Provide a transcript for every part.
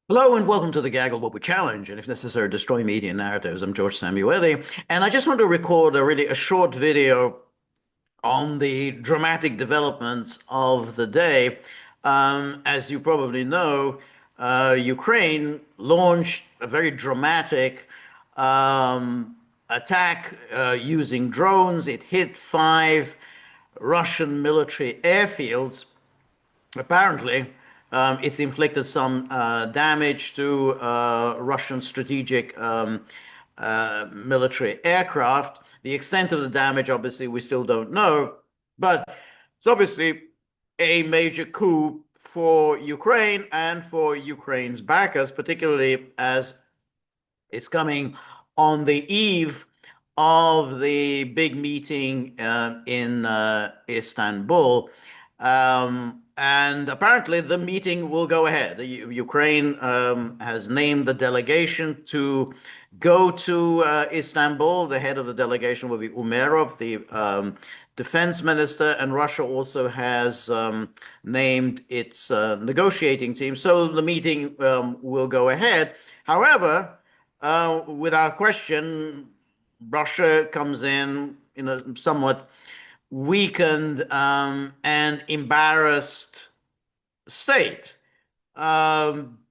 Hello and welcome to the Gaggle What We Challenge, and if necessary, destroy media narratives. I'm George Szamuely, and I just want to record a short video on the dramatic developments of the day. As you probably know, Ukraine launched a very dramatic attack using drones. It hit five Russian military airfields. Apparently, it's inflicted some damage to Russian strategic military aircraft. The extent of the damage, obviously, we still don't know, but it's obviously a major coup for Ukraine and for Ukraine's backers, particularly as it's coming on the eve of the big meeting in Istanbul. And apparently, the meeting will go ahead. Ukraine has named the delegation to go to Istanbul. The head of the delegation will be Umerov, the defense minister, and Russia also has named its negotiating team. So the meeting will go ahead. However, without question, Russia comes in a somewhat weakened and embarrassed state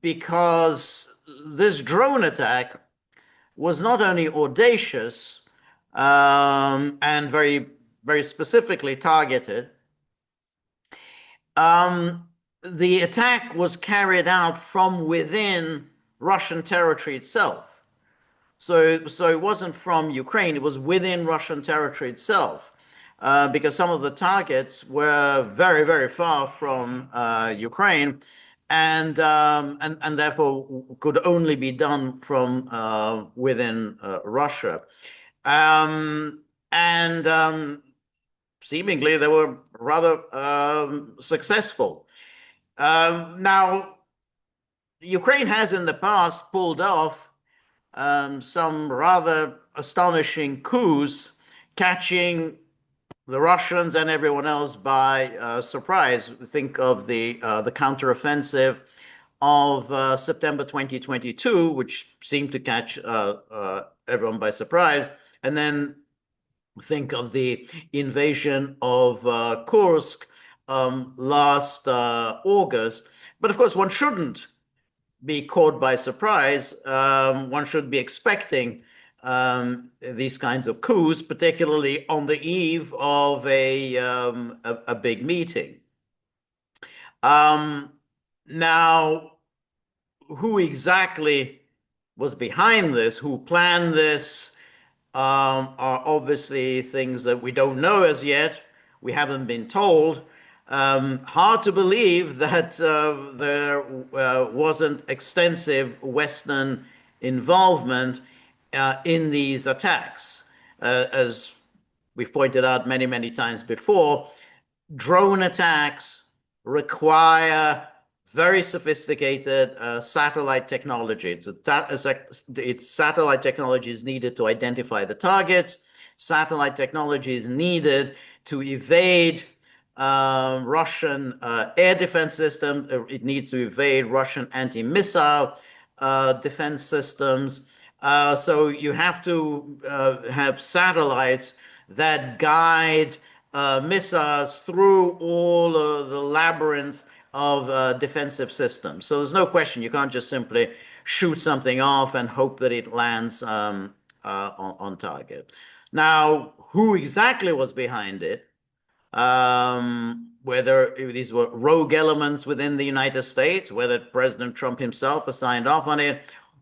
because this drone attack was not only audacious and very specifically targeted. The attack was carried out from within Russian territory itself. So it wasn't from Ukraine, it was within Russian territory itself, because some of the targets were very far from Ukraine, and therefore could only be done from within Russia. And seemingly they were rather successful. Now, Ukraine has in the past pulled off some rather astonishing coups, catching the Russians and everyone else by surprise. Think of the counteroffensive of September 2022, which seemed to catch everyone by surprise, and then think of the invasion of Kursk last August. But of course, one shouldn't be caught by surprise. One should be expecting these kinds of coups, particularly on the eve of a big meeting. Um, Now, who exactly was behind this, who planned this, are obviously things that we don't know as yet. We haven't been told. Hard to believe that there wasn't extensive Western involvement in these attacks. As we've pointed out many times before, drone attacks require very sophisticated satellite technology. It's satellite technology is needed to identify the targets. Satellite technology is needed to evade Russian air defense system. It needs to evade Russian anti-missile defense systems. So you have to have satellites that guide missiles through all the labyrinth of defensive systems. So there's no question you can't just simply shoot something off and hope that it lands on target. Now, who exactly was behind it? Whether these were rogue elements within the United States, whether President Trump himself has signed off on it,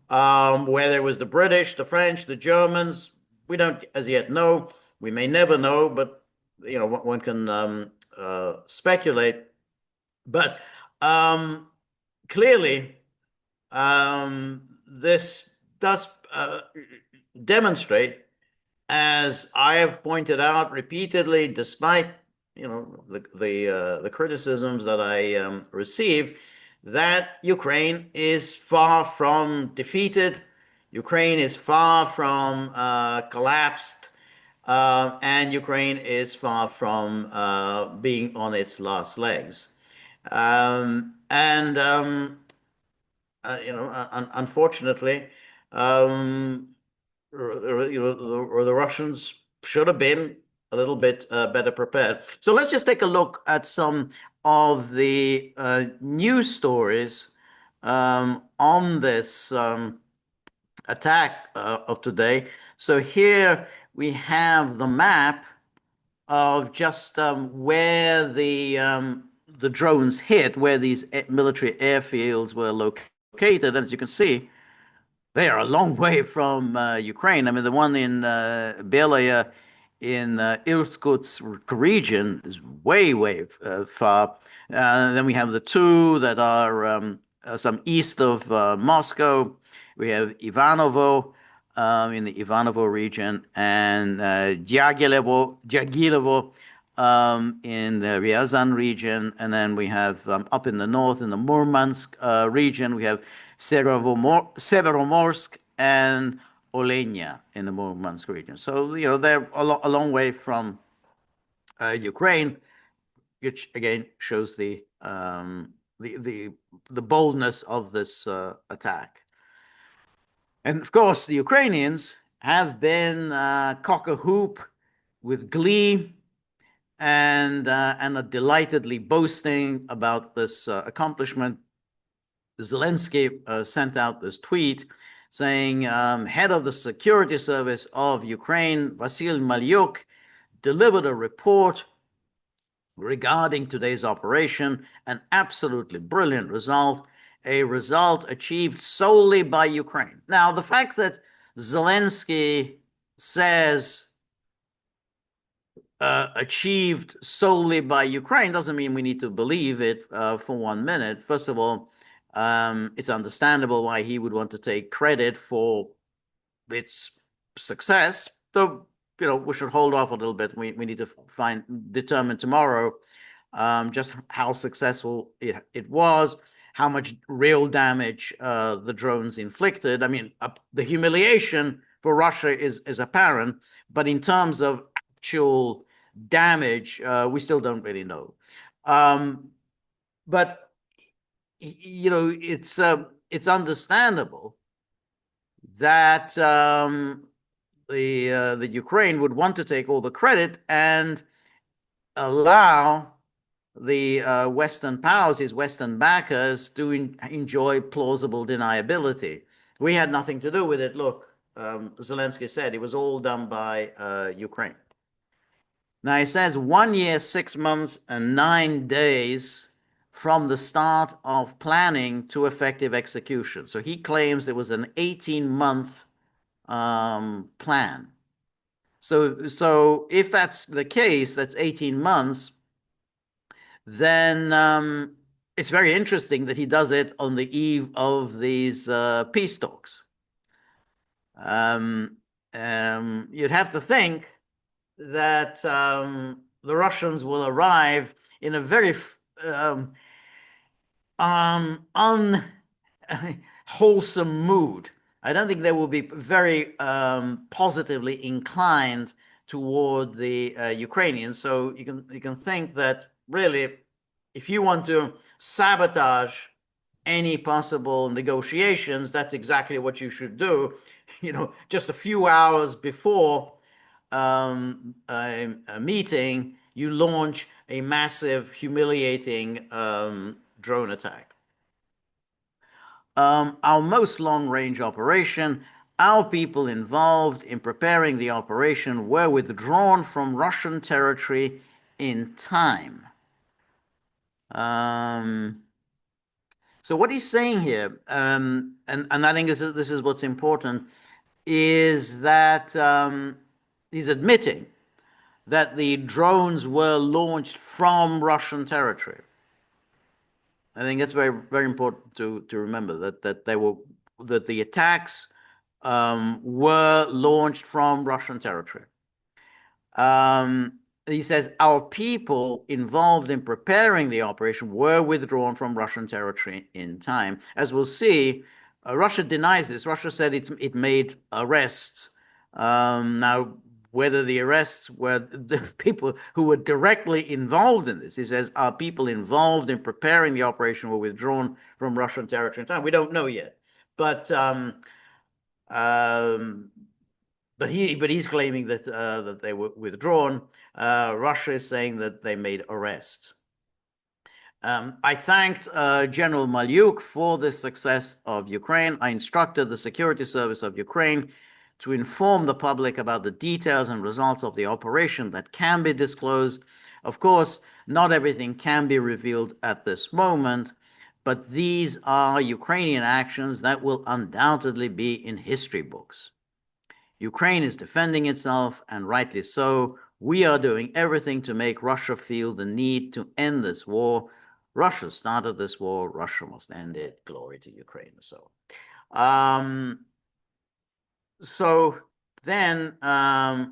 whether it was the British, the French, the Germans, we don't as yet know. We may never know, but one can speculate. But clearly, this does demonstrate, as I have pointed out repeatedly, despite the criticisms that I receive, that Ukraine is far from defeated. Ukraine is far from collapsed. And Ukraine is far from being on its last legs. And unfortunately, um, or the Russians should have been a little bit better prepared. So let's just take a look at some of the news stories on this attack of today. So here we have the map of just where the drones hit, where these military airfields were located. As you can see, they are a long way from Ukraine. I mean, the one in Belaya in Irkutsk region is way, way far. Then we have the two that are some east of Moscow. We have Ivanovo in the Ivanovo region and Dyagilevo in the Ryazan region. And then we have up in the north in the Murmansk region, we have Severomorsk and Olenia in the Murmansk region. So, they're a long way from Ukraine, which again shows the boldness of this attack. And of course, the Ukrainians have been cock-a-hoop with glee and are delightedly boasting about this accomplishment. Zelensky sent out this tweet saying, head of the security service of Ukraine, Vasil Malyuk, delivered a report regarding today's operation, an absolutely brilliant result, a result achieved solely by Ukraine. Now, the fact that Zelensky says achieved solely by Ukraine doesn't mean we need to believe it for 1 minute. First of all, it's understandable why he would want to take credit for its success, though, we should hold off a little bit. We need to determine tomorrow just how successful it was, how much real damage the drones inflicted. I mean, the humiliation for Russia is apparent, but in terms of actual damage, we still don't really know. But it's understandable that the Ukraine would want to take all the credit and allow the Western powers, his Western backers, to enjoy plausible deniability. We had nothing to do with it. Look, Zelensky said it was all done by Ukraine. Now he says 1 year, 6 months, and 9 days from the start of planning to effective execution. So he claims it was an 18-month plan. So if that's the case, that's 18 months, then it's very interesting that he does it on the eve of these peace talks. You'd have to think that the Russians will arrive in a very unwholesome mood. I don't think they will be very positively inclined toward the Ukrainians. So you can think that really, if you want to sabotage any possible negotiations, that's exactly what you should do. Just a few hours before a meeting, you launch a massive, humiliating drone attack. Our most long-range operation, our people involved in preparing the operation were withdrawn from Russian territory in time. So what he's saying here, and I think this is what's important, is that he's admitting that the drones were launched from Russian territory. I think that's very, very important to remember that the attacks were launched from Russian territory. He says our people involved in preparing the operation were withdrawn from Russian territory in time. As we'll see, Russia denies this. Russia said it made arrests. Now, whether the arrests were the people who were directly involved in this. He says, are people involved in preparing the operation were withdrawn from Russian territory in time? We don't know yet. But um, he's claiming that they were withdrawn. Russia is saying that they made arrests. I thanked General Malyuk for the success of Ukraine. I instructed the Security Service of Ukraine to inform the public about the details and results of the operation that can be disclosed. Of course, not everything can be revealed at this moment, but these are Ukrainian actions that will undoubtedly be in history books. Ukraine is defending itself, and rightly so. We are doing everything to make Russia feel the need to end this war. Russia started this war. Russia must end it. Glory to Ukraine. Um, so then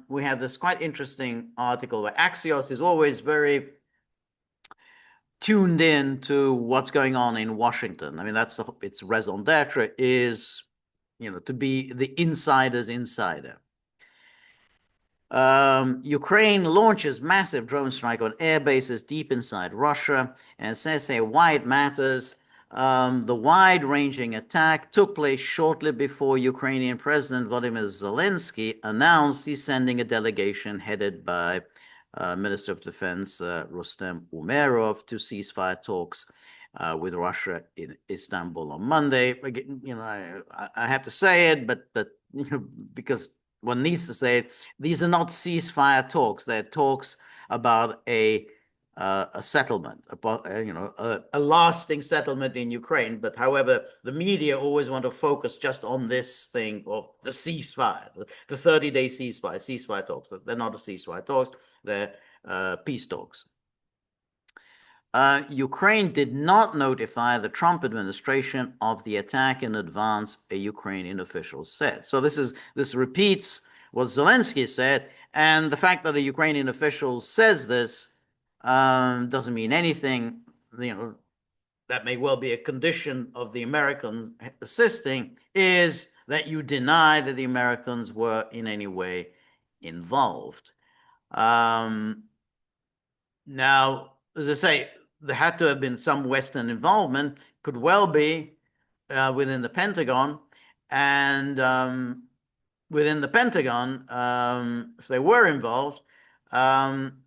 we have this quite interesting article where Axios is always very tuned in to what's going on in Washington. I mean, that's its raison d'etre is, to be the insider's insider. Ukraine launches massive drone strike on air bases deep inside Russia, and says why it matters. The wide-ranging attack took place shortly before Ukrainian President Volodymyr Zelensky announced he's sending a delegation headed by Minister of Defense Rustem Umerov to ceasefire talks with Russia in Istanbul on Monday. Again, I have to say it, but because one needs to say it, these are not ceasefire talks. They're talks about a settlement, about a lasting settlement in Ukraine. But however, the media always want to focus just on this thing of the ceasefire, the 30-day ceasefire talks. They're not a ceasefire talks. They're peace talks. Ukraine did not notify the Trump administration of the attack in advance, a Ukrainian official said. So this repeats what Zelensky said, and the fact that a Ukrainian official says this doesn't mean anything. That may well be a condition of the Americans assisting, is that you deny that the Americans were in any way involved. Now, as I say, there had to have been some Western involvement, could well be within the Pentagon. And within the Pentagon, if they were involved,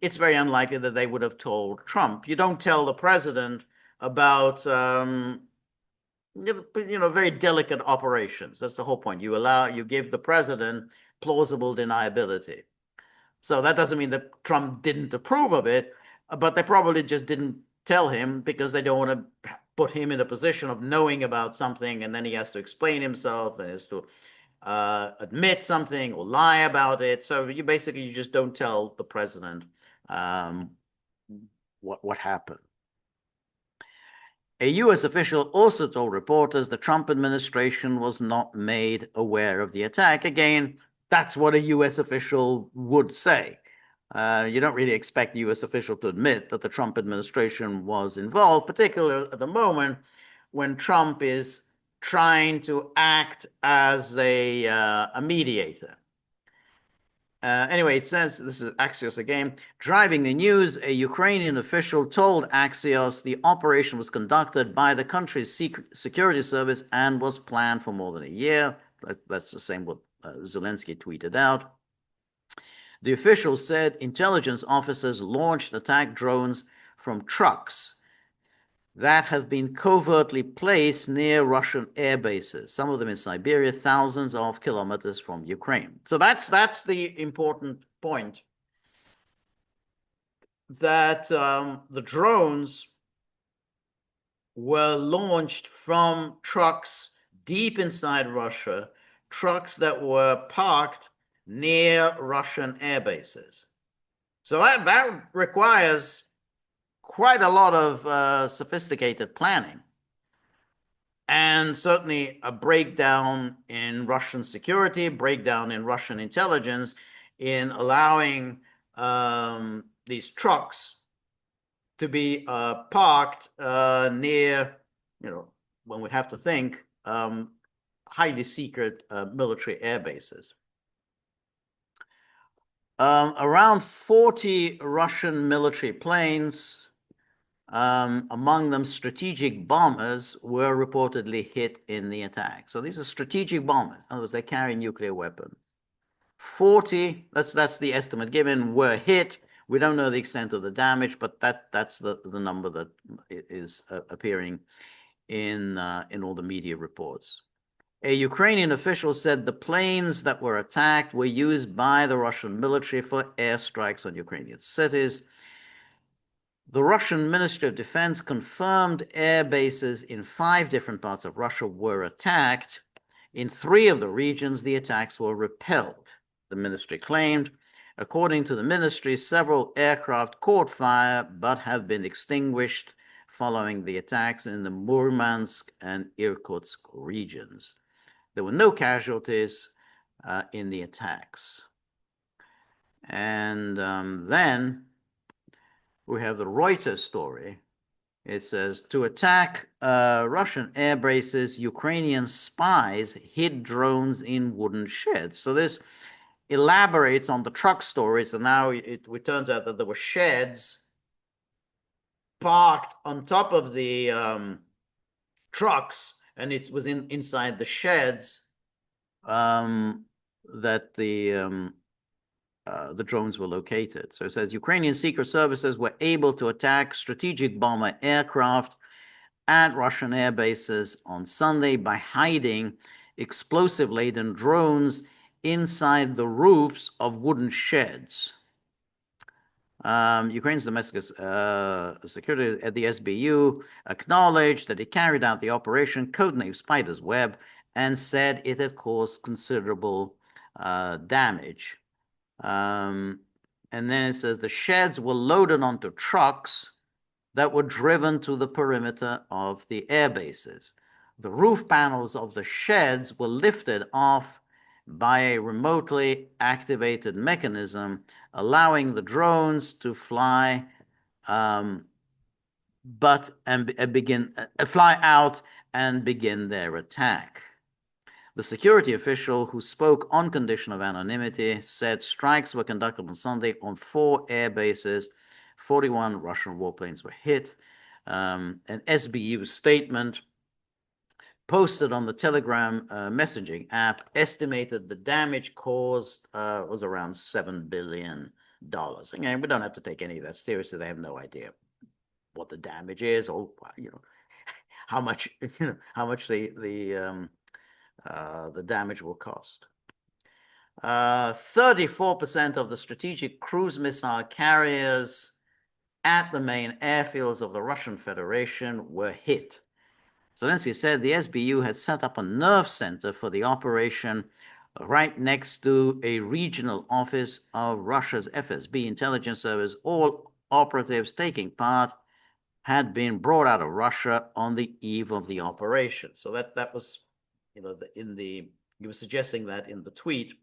it's very unlikely that they would have told Trump. You don't tell the president about very delicate operations. That's the whole point. You give the president plausible deniability. So that doesn't mean that Trump didn't approve of it, but they probably just didn't tell him because they don't want to put him in a position of knowing about something, and then he has to explain himself and has to admit something or lie about it. So you just don't tell the president what happened. A U.S. official also told reporters the Trump administration was not made aware of the attack. Again, that's what a U.S. official would say. You don't really expect the U.S. official to admit that the Trump administration was involved, particularly at the moment when Trump is trying to act as a mediator. Anyway, it says, this is Axios again, driving the news, a Ukrainian official told Axios the operation was conducted by the country's security service and was planned for more than a year. That's the same what Zelensky tweeted out. The official said intelligence officers launched attack drones from trucks that have been covertly placed near Russian air bases, some of them in Siberia, thousands of kilometers from Ukraine. So that's the important point, that the drones were launched from trucks deep inside Russia, trucks that were parked near Russian air bases. So that requires quite a lot of sophisticated planning, and certainly a breakdown in Russian security, breakdown in Russian intelligence in allowing these trucks to be parked near, one would have to think, highly secret military air bases. Around 40 Russian military planes, among them strategic bombers, were reportedly hit in the attack. So these are strategic bombers. In other words, they carry nuclear weapons. 40, that's the estimate given, were hit. We don't know the extent of the damage, but that's the number that is appearing in all the media reports. A Ukrainian official said the planes that were attacked were used by the Russian military for airstrikes on Ukrainian cities. The Russian Ministry of Defense confirmed air bases in 5 different parts of Russia were attacked. In 3 of the regions, the attacks were repelled, the ministry claimed. According to the ministry, several aircraft caught fire but have been extinguished following the attacks in the Murmansk and Irkutsk regions. There were no casualties in the attacks. And then we have the Reuters story. It says, to attack Russian air bases, Ukrainian spies hid drones in wooden sheds. So this elaborates on the truck story. So now it turns out that there were sheds parked on top of the trucks, and it was inside the sheds that the drones were located. So it says Ukrainian secret services were able to attack strategic bomber aircraft at Russian air bases on Sunday by hiding explosive-laden drones inside the roofs of wooden sheds. Ukraine's domestic security at the SBU acknowledged that it carried out the operation, codenamed Spiderweb, and said it had caused considerable damage. And then it says the sheds were loaded onto trucks that were driven to the perimeter of the air bases. The roof panels of the sheds were lifted off by a remotely activated mechanism, allowing the drones to fly fly out and begin their attack. The security official, who spoke on condition of anonymity, said strikes were conducted on Sunday on 4 air bases. 41 Russian warplanes were hit. An SBU statement posted on the Telegram messaging app estimated the damage caused was around $7 billion. Again, we don't have to take any of that seriously. They have no idea what the damage is, or how much the damage will cost. 34% of the strategic cruise missile carriers at the main airfields of the Russian Federation were hit. Zelensky said the SBU had set up a nerve center for the operation right next to a regional office of Russia's FSB intelligence service. All operatives taking part had been brought out of Russia on the eve of the operation. So that was, he was suggesting that in the tweet.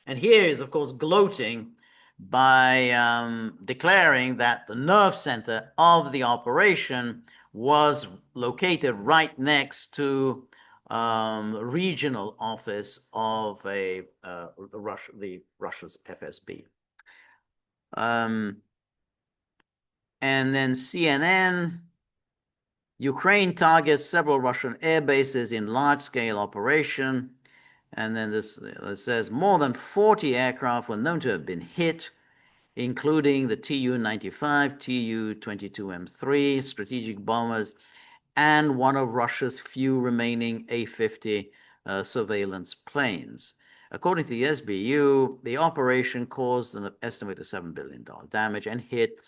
And here is, of course, gloating by declaring that the nerve center of the operation was located right next to regional office of Russia's FSB. And then CNN, Ukraine targets several Russian air bases in large-scale operation. And then this says more than 40 aircraft were known to have been hit, including the Tu-95, Tu-22M3 strategic bombers, and one of Russia's few remaining A-50 surveillance planes. According to the SBU, the operation caused an estimated $7 billion damage and hit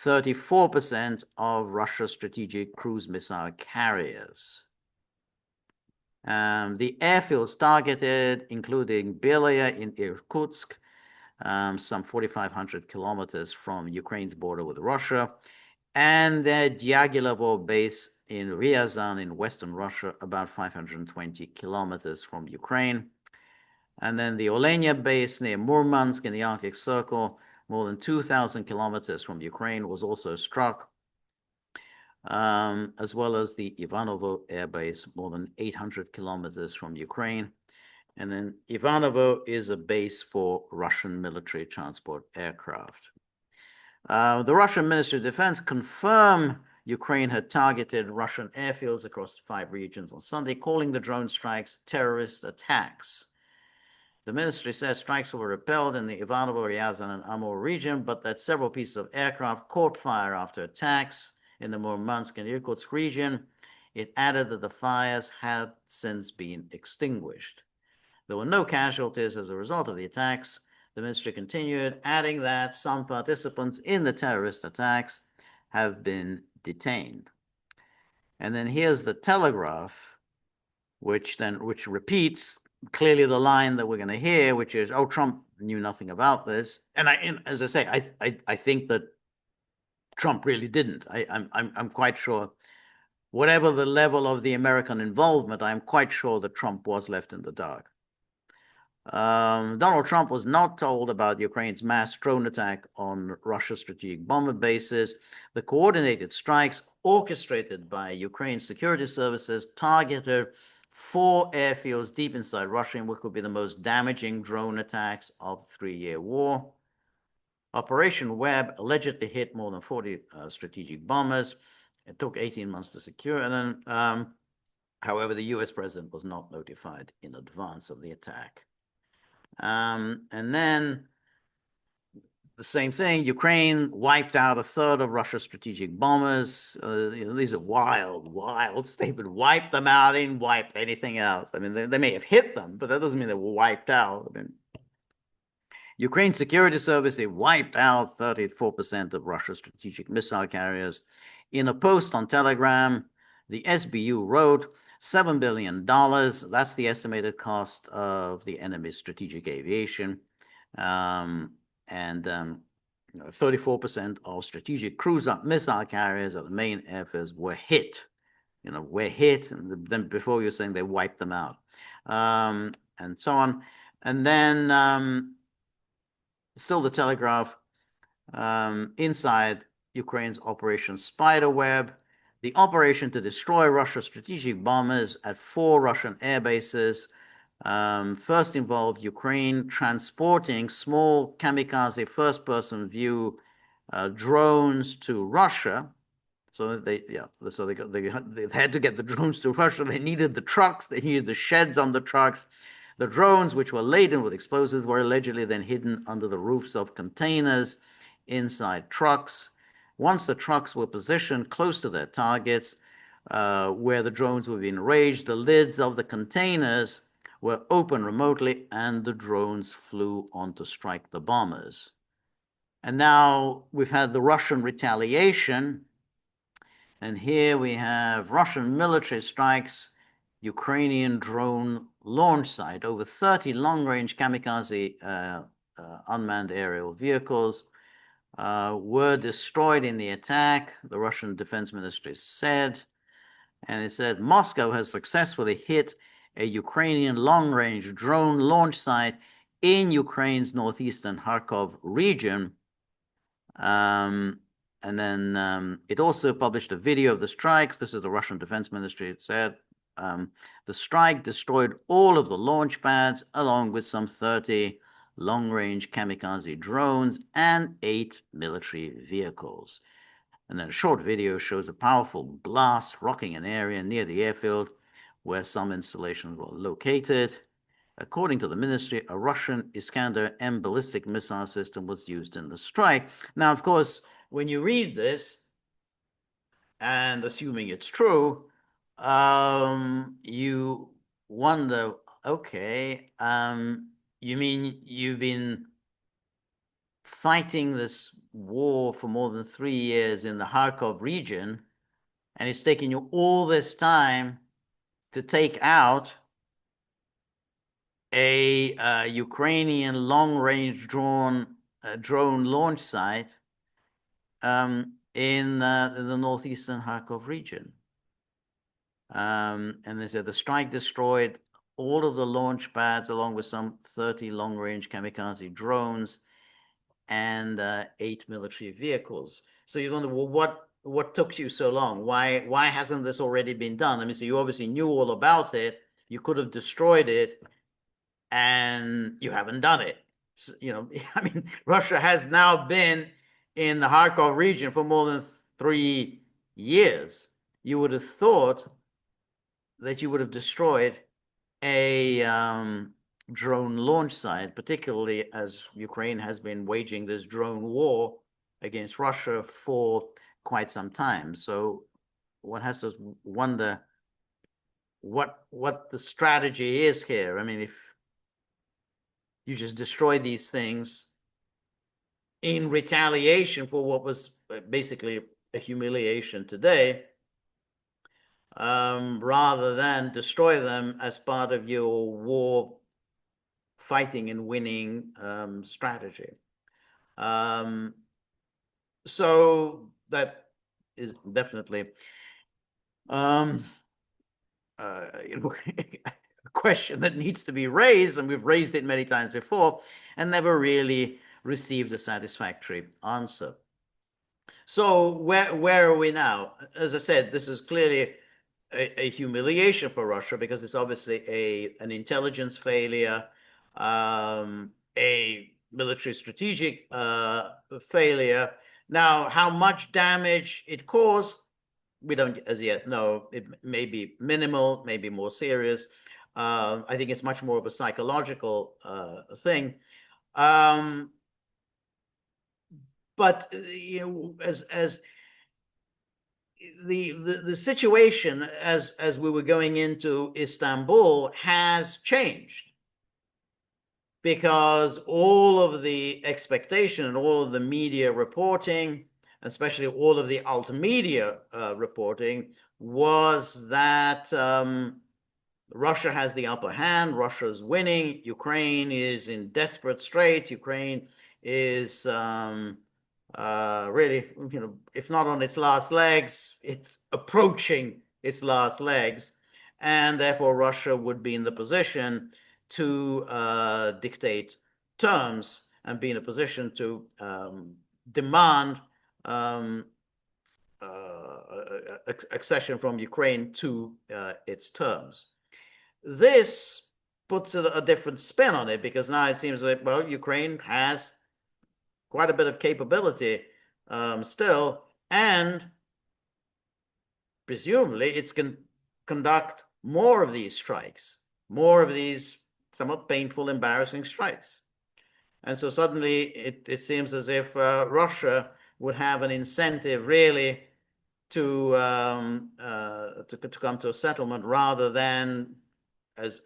34% of Russia's strategic cruise missile carriers. The airfields targeted, including Belaya in Irkutsk, some 4,500 kilometers from Ukraine's border with Russia, and the Dyagilevo base in Ryazan in western Russia, about 520 kilometers from Ukraine. And then the Olenia base near Murmansk in the Arctic Circle, more than 2,000 kilometers from Ukraine, was also struck, as well as the Ivanovo air base, more than 800 kilometers from Ukraine. And then Ivanovo is a base for Russian military transport aircraft. The Russian Ministry of Defense confirmed Ukraine had targeted Russian airfields across 5 regions on Sunday, calling the drone strikes terrorist attacks. The ministry said strikes were repelled in the Ivanovo, Ryazan, and Amur region, but that several pieces of aircraft caught fire after attacks in the Murmansk and Irkutsk region. It added that the fires had since been extinguished. There were no casualties as a result of the attacks. The ministry continued, adding that some participants in the terrorist attacks have been detained. And then here's the Telegraph, which repeats clearly the line that we're going to hear, which is, "Oh, Trump knew nothing about this." And as I say, I think that Trump really didn't. I'm quite sure, whatever the level of the American involvement, I'm quite sure that Trump was left in the dark. Donald Trump was not told about Ukraine's mass drone attack on Russia's strategic bomber bases. The coordinated strikes orchestrated by Ukraine's security services targeted 4 airfields deep inside Russia in what could be the most damaging drone attacks of the 3-year war. Operation Web allegedly hit more than 40 strategic bombers. It took 18 months to secure, and then, however, the US president was not notified in advance of the attack. And then the same thing, Ukraine wiped out a third of Russia's strategic bombers. These are wild statements. Wiped them out, they didn't wipe anything else. I mean, they may have hit them, but that doesn't mean they were wiped out. I mean, Ukraine Security Service, they wiped out 34% of Russia's strategic missile carriers. In a post on Telegram, the SBU wrote, $7 billion, that's the estimated cost of the enemy's strategic aviation. And 34% of strategic cruise missile carriers of the main airfields were hit. Were hit, and then before you're saying they wiped them out, and so on. And then still the Telegraph, inside Ukraine's Operation Spiderweb, the operation to destroy Russia's strategic bombers at 4 Russian air bases first involved Ukraine transporting small kamikaze first-person view drones to Russia. So they had to get the drones to Russia. They needed the trucks. They needed the sheds on the trucks. The drones, which were laden with explosives, were allegedly then hidden under the roofs of containers inside trucks. Once the trucks were positioned close to their targets, where the drones were being ranged, the lids of the containers were open remotely, and the drones flew on to strike the bombers. And now we've had the Russian retaliation, and here we have Russian military strikes Ukrainian drone launch site. Over 30 long-range kamikaze unmanned aerial vehicles were destroyed in the attack, the Russian Defense Ministry said. And it said Moscow has successfully hit a Ukrainian long-range drone launch site in Ukraine's northeastern Kharkov region. And then it also published a video of the strikes. This is the Russian Defense Ministry. It said the strike destroyed all of the launch pads, along with some 30 long-range kamikaze drones and 8 military vehicles. And then a short video shows a powerful blast rocking an area near the airfield where some installations were located. According to the ministry, a Russian Iskander-M ballistic missile system was used in the strike. Now, of course, when you read this, and assuming it's true, you wonder, okay, you mean you've been fighting this war for more than 3 years in the Kharkov region, and it's taken you all this time to take out a Ukrainian long-range drone launch site in the northeastern Kharkov region. And they said the strike destroyed all of the launch pads, along with some 30 long-range kamikaze drones and 8 military vehicles. So you wonder, well, what took you so long? Why hasn't this already been done? I mean, so you obviously knew all about it. You could have destroyed it and you haven't done it. So, I mean, Russia has now been in the Kharkov region for more than 3 years. You would have thought that you would have destroyed a drone launch site, particularly as Ukraine has been waging this drone war against Russia for quite some time. So one has to wonder what the strategy is here. I mean, if you just destroy these things in retaliation for what was basically a humiliation today, rather than destroy them as part of your war fighting and winning strategy. So that is definitely a question that needs to be raised, and we've raised it many times before and never really received a satisfactory answer. So where are we now? As I said, this is clearly a humiliation for Russia because it's obviously an intelligence failure, a military strategic failure. Now, how much damage it caused, we don't as yet know. It may be minimal, maybe more serious. I think it's much more of a psychological thing. But as the situation as we were going into Istanbul has changed because all of the expectation and all of the media reporting, especially all of the alt-media reporting, was that Russia has the upper hand, Russia's winning, Ukraine is in desperate straits, Ukraine is really, if not on its last legs, it's approaching its last legs, and therefore Russia would be in the position to dictate terms and be in a position to demand accession from Ukraine to its terms. This puts a different spin on it because now it seems like, well, Ukraine has quite a bit of capability still, and presumably it's going to conduct more of these strikes, more of these somewhat painful, embarrassing strikes. And so suddenly it seems as if Russia would have an incentive really to come to a settlement rather than as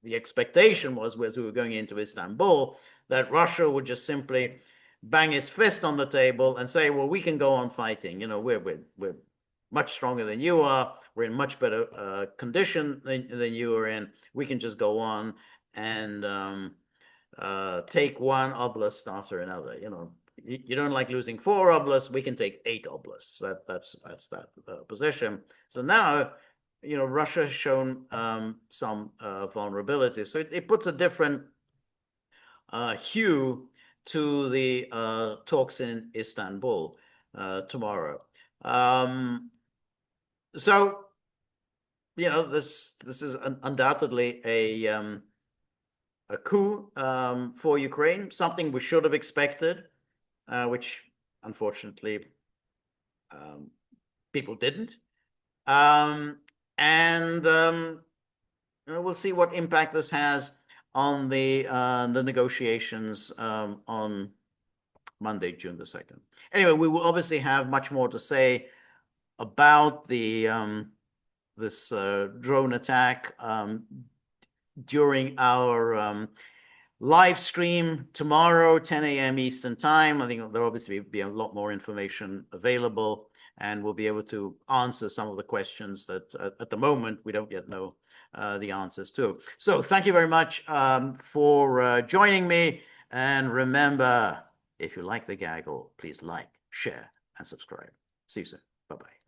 the expectation was as we were going into Istanbul, that Russia would just simply bang its fist on the table and say, well, we can go on fighting. We're much stronger than you are. We're in much better condition than you are in. We can just go on and take one oblast after another. You don't like losing 4 oblasts, we can take 8 oblasts. That's that position. So now, Russia has shown some vulnerability. So it puts a different hue to the talks in Istanbul tomorrow. So, this is undoubtedly a coup for Ukraine, something we should have expected, which unfortunately people didn't. And we'll see what impact this has on the negotiations on Monday, June the 2nd. Anyway, we will obviously have much more to say about the this drone attack during our live stream tomorrow, 10 a.m. Eastern time. I think there'll obviously be a lot more information available, and we'll be able to answer some of the questions that at the moment we don't yet know the answers to. So thank you very much for joining me. And remember, if you like the gaggle, please like, share, and subscribe. See you soon. Bye-bye.